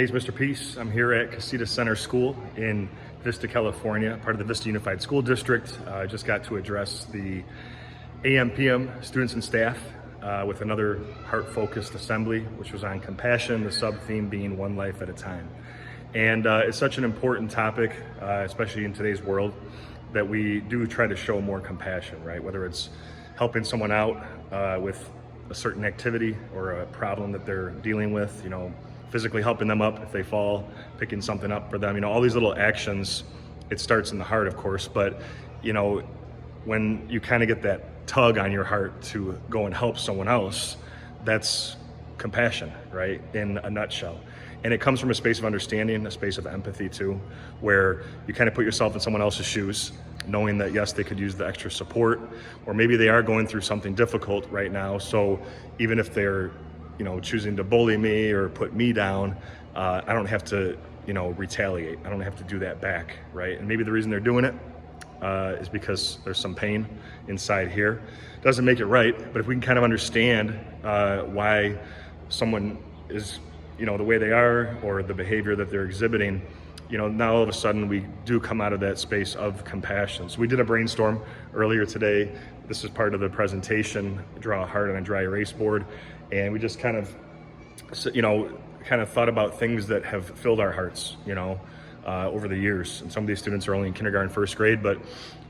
Hey, it's Mr. Peace. I'm here at Casita Center School in Vista, California, part of the Vista Unified School District. I just got to address the AM/PM students and staff with another heart-focused assembly, which was on compassion, the sub-theme being one life at a time. And it's such an important topic, especially in today's world, that we do try to show more compassion, right? Whether it's helping someone out with a certain activity or a problem that they're dealing with, physically helping them up if they fall, picking something up for them, all these little actions. It starts in the heart, of course, but when you kind of get that tug on your heart to go and help someone else, that's compassion, right, in a nutshell. And it comes from a space of understanding, a space of empathy too, where you kind of put yourself in someone else's shoes, knowing that yes, they could use the extra support, or maybe they are going through something difficult right now. So even if they're choosing to bully me or put me down, I don't have to, retaliate. I don't have to do that back, right? And maybe the reason they're doing it is because there's some pain inside here. Doesn't make it right, but if we can kind of understand why someone is, the way they are or the behavior that they're exhibiting, now all of a sudden we do come out of that space of compassion. So we did a brainstorm earlier today. This is part of the presentation, draw a heart on a dry erase board. And we just kind of thought about things that have filled our hearts, over the years. And some of these students are only in kindergarten, first grade, but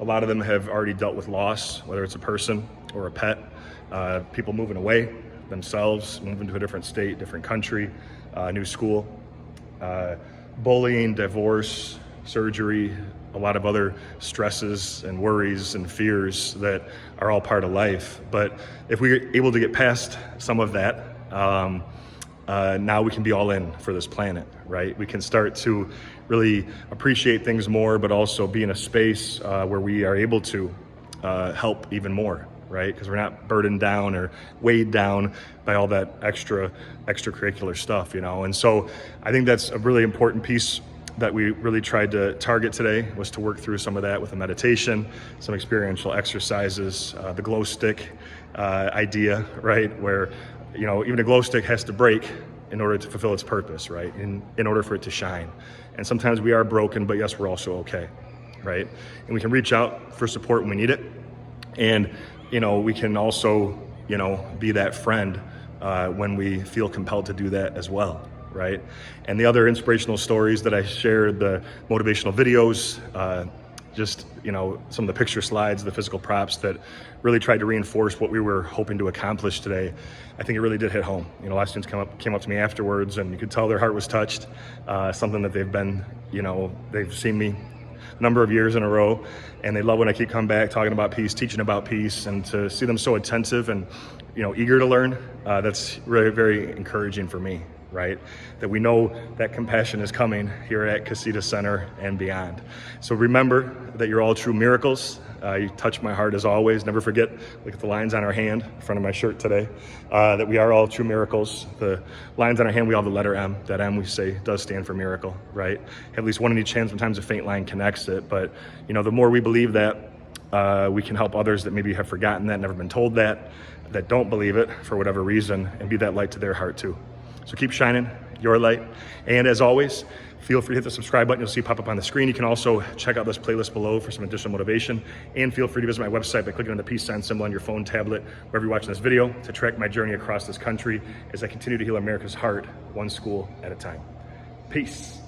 a lot of them have already dealt with loss, whether it's a person or a pet, people moving away themselves, moving to a different state, different country, new school, bullying, divorce, surgery, a lot of other stresses and worries and fears that are all part of life. But if we're able to get past some of that, now we can be all in for this planet, right? We can start to really appreciate things more, but also be in a space where we are able to help even more, right? Because we're not burdened down or weighed down by all that extracurricular stuff, And so I think that's a really important piece that we really tried to target today, was to work through some of that with a meditation, some experiential exercises, the glow stick idea, right? Where, even a glow stick has to break in order to fulfill its purpose, right? In order for it to shine. And sometimes we are broken, but yes, we're also okay, right? And we can reach out for support when we need it. And, we can also, be that friend when we feel compelled to do that as well, right? And the other inspirational stories that I shared, the motivational videos, some of the picture slides, the physical props that really tried to reinforce what we were hoping to accomplish today. I think it really did hit home. A lot of students came up to me afterwards, and you could tell their heart was touched, something that they've been, they've seen me a number of years in a row, and they love when I keep coming back talking about peace, teaching about peace, and to see them so attentive and, eager to learn, that's really very encouraging for me, right? That we know that compassion is coming here at Casita Center and beyond. So remember that you're all true miracles. You touch my heart as always. Never forget, look at the lines on our hand, in front of my shirt today, that we are all true miracles. The lines on our hand, we all have the letter M. That M, we say, does stand for miracle, right? Have at least one in each hand. Sometimes a faint line connects it. But, the more we believe that, we can help others that maybe have forgotten that, never been told that don't believe it for whatever reason, and be that light to their heart too. So keep shining your light. And as always, feel free to hit the subscribe button. You'll see it pop up on the screen. You can also check out this playlist below for some additional motivation. And feel free to visit my website by clicking on the peace sign symbol on your phone, tablet, wherever you're watching this video, to track my journey across this country as I continue to heal America's heart, one school at a time. Peace.